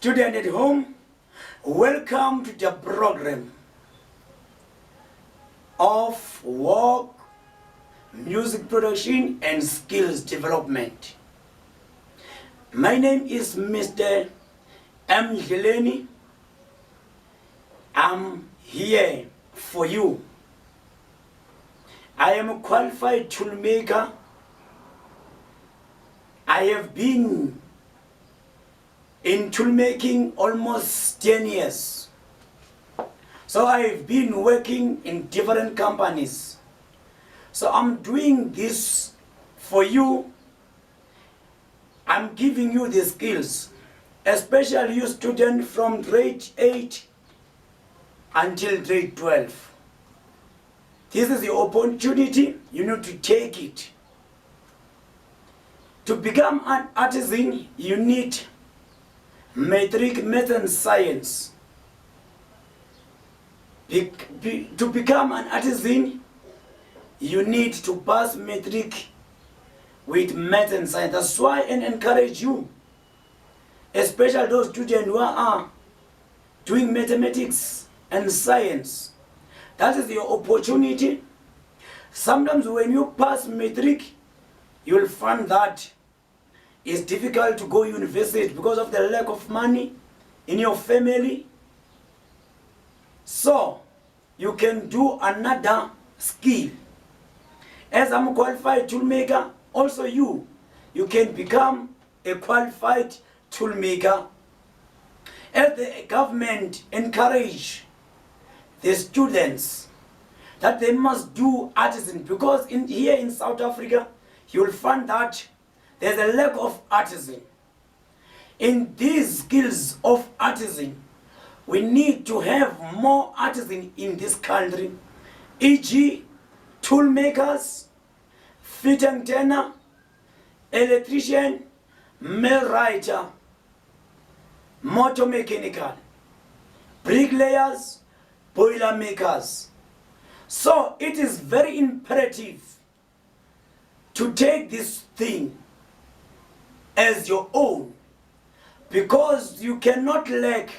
Student at home, welcome to the program of work, music production and skills development. My name is Mr. M. Heleni. I'm here for you. I am a qualified toolmaker. I have been in toolmaking almost 10 years. So I've been working in different companies. So I'm doing this for you. I'm giving you the skills, especially you students from grade 8 until grade 12. This is the opportunity, you need to take it. To become an artisan, you need matric math and science. To become an artisan, you need to pass matric with math and science. That's why I encourage you, especially those students who are doing mathematics and science. That is your opportunity. Sometimes when you pass matric, you'll find that it's difficult to go to university because of the lack of money in your family. So you can do another skill. As I'm a qualified toolmaker, also you can become a qualified toolmaker. As the government encourage the students that they must do artisan, because here in South Africa, you'll find that there's a lack of artisan. In these skills of artisan, we need to have more artisan in this country, e.g. tool makers, fit antenna, electrician, millwrighter, motor mechanical, bricklayers, boiler makers. So it is very imperative to take this thing as your own, because you cannot lack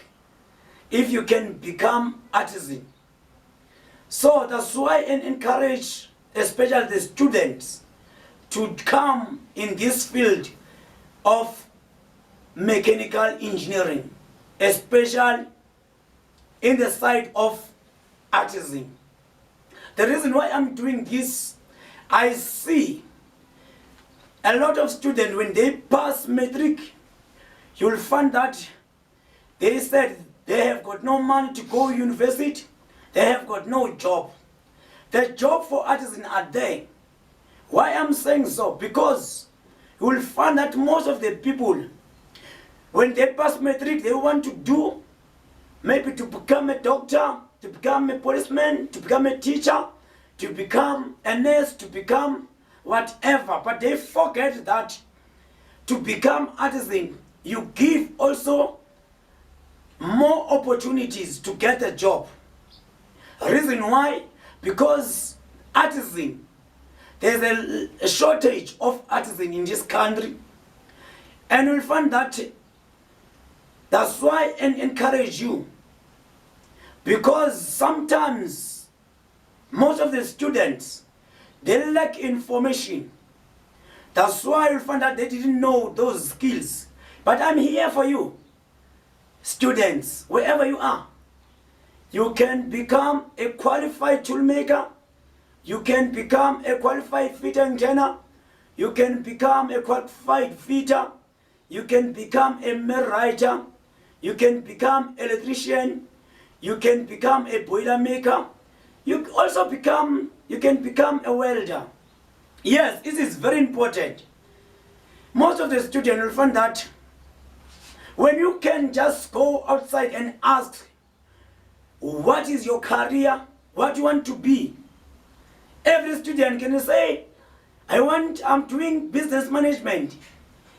if you can become artisan. So that's why I encourage especially the students to come in this field of mechanical engineering, especially in the side of artisan. The reason why I'm doing this, I see a lot of students, when they pass matric, you'll find that they said they have got no money to go to university, they have got no job. The job for artisans are there. Why I'm saying so? Because you will find that most of the people, when they pass matric, they want to do maybe to become a doctor, to become a policeman, to become a teacher, to become a nurse, to become whatever. But they forget that to become artisan, you give also more opportunities to get a job. Reason why? Because artisan, there's a shortage of artisan in this country, and you'll find that that's why I encourage you, because sometimes most of the students, they lack information. That's why you'll find that they didn't know those skills. But I'm here for you, students, wherever you are. You can become a qualified toolmaker. You can become a qualified fitter antenna. You can become a qualified fitter. You can become a millwrighter. You can become electrician. You can become a boiler maker. You can become a welder. Yes, this is very important. Most of the students will find that when you can just go outside and ask, what is your career? What do you want to be? Every student can say, I'm doing business management.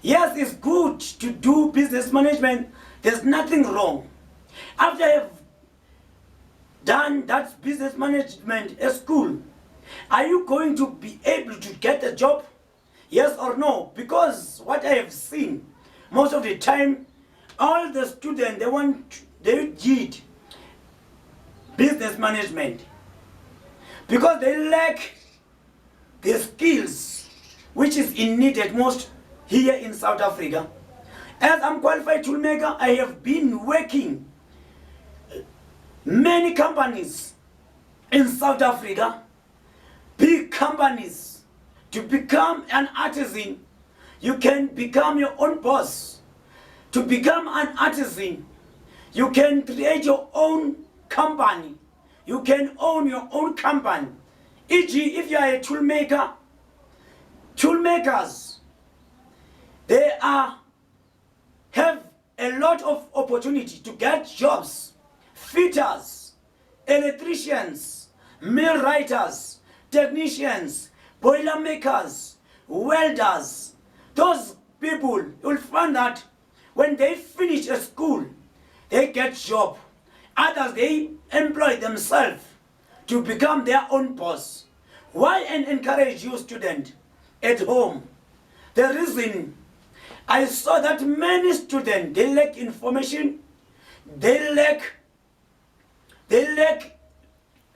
Yes, it's good to do business management. There's nothing wrong. After I've done that business management at school, are you going to be able to get a job? Yes or no? Because what I have seen most of the time, all the students, they did business management because they lack the skills which is needed most here in South Africa. As I'm qualified toolmaker, I have been working many companies in South Africa, big companies. To become an artisan, you can become your own boss. To become an artisan, you can create your own company. You can own your own company. E.g., if you are a toolmaker, toolmakers, they have a lot of opportunity to get jobs. Fitters, electricians, millwrighers, technicians, boiler makers, welders. Those people, you'll find that when they finish a school, they get job. Others, they employ themselves to become their own boss. Why encourage you, student, at home? The reason I saw that many students, they lack information, they lack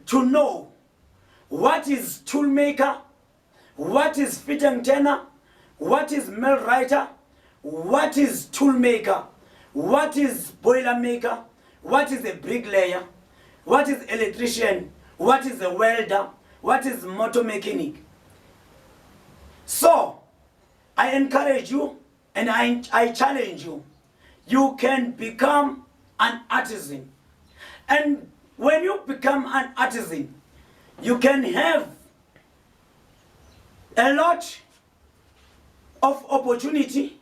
to know what is toolmaker, what is fit and turner, what is millwrighter, what is toolmaker, what is boiler maker, what is a bricklayer, what is electrician, what is a welder, what is motor mechanic. So, I encourage you and I challenge you. You can become an artisan. And when you become an artisan, you can have a lot of opportunity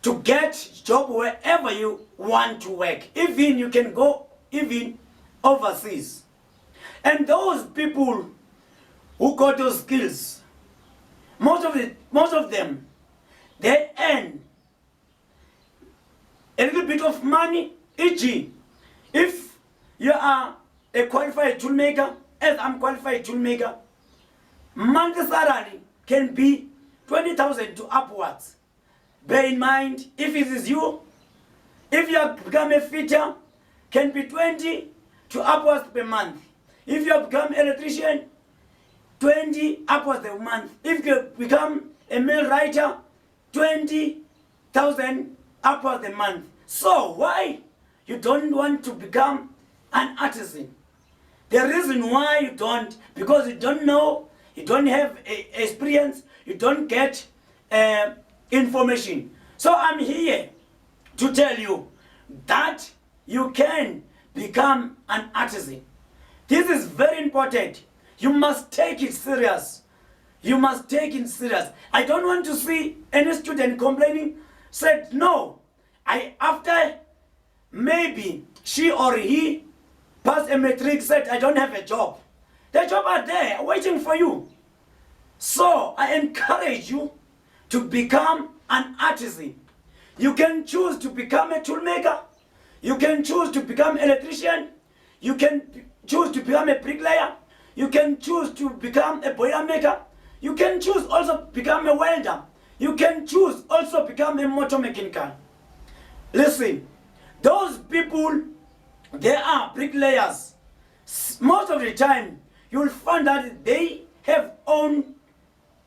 to get job wherever you want to work. Even you can go even overseas. And those people who got those skills, most of them, they earn a little bit of money. E.g., if you are a qualified toolmaker, as I'm qualified toolmaker, monthly salary can be 20,000 to upwards. Bear in mind, if it is you, if you have become a fitter, can be 20 to upwards per month. If you have become electrician, 20 upwards a month. If you become a millwrighter, 20,000 upwards a month. So why you don't want to become an artisan? The reason why you don't, because you don't know, you don't have experience, you don't get information. So I'm here to tell you that you can become an artisan. This is very important. You must take it serious. You must take it serious. I don't want to see any student complaining, said, no, after maybe she or he passed a matric, said, I don't have a job. The job are there waiting for you. So I encourage you to become an artisan. You can choose to become a toolmaker. You can choose to become an electrician. You can choose to become a bricklayer. You can choose to become a boiler maker. You can choose also become a welder. You can choose also become a motor mechanical. Listen, those people, they are bricklayers. Most of the time, you'll find that they have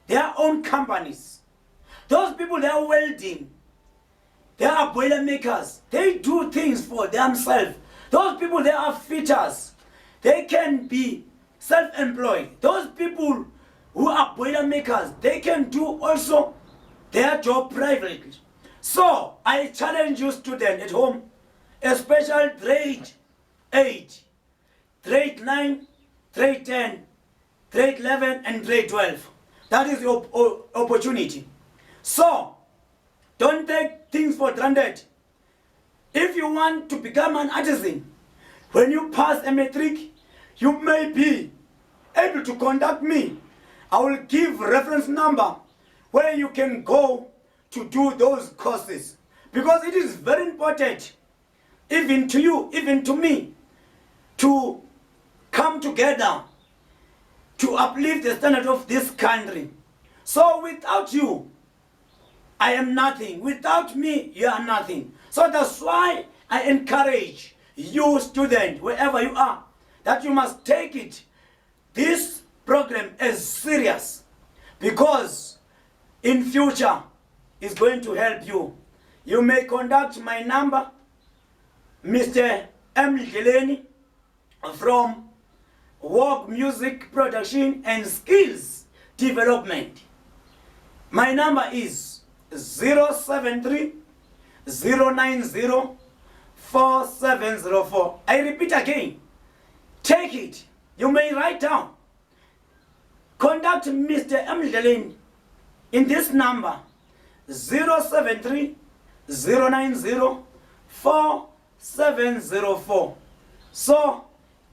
their own companies. Those people, they are welding. They are boiler makers. They do things for themselves. Those people, they are fitters. They can be self-employed. Those people who are boiler makers, they can do also their job privately. So, I challenge you students at home, especially grade 8, grade 9, grade 10, grade 11 and grade 12. That is your opportunity. So, don't take things for granted. If you want to become an artisan, when you pass a matric, you may be able to contact me. I will give reference number where you can go to do those courses. Because it is very important, even to you, even to me, to come together to uplift the standard of this country. So without you, I am nothing. Without me, you are nothing. So that's why I encourage you, student, wherever you are, that you must take it, this program, as serious, because in future it's going to help you. You may contact my number, Mr. M. Geleni, from Work Music Production and Skills Development. My number is 073 090 4704. I repeat again. Take it. You may write down. Contact Mr. M. Geleni in this number 073 090 4704. So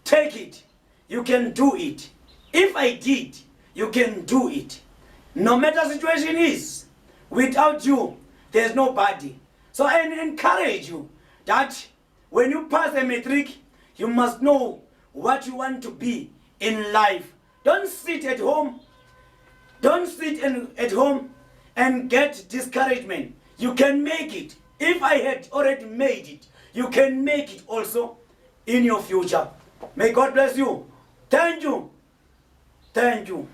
take it. You can do it. If I did, you can do it. No matter situation is, without you, there's nobody. So I encourage you that when you pass a matric, you must know what you want to be in life. Don't sit at home. Don't sit at home and get discouragement. You can make it. If I had already made it, you can make it also in your future. May God bless you. Thank you. Thank you.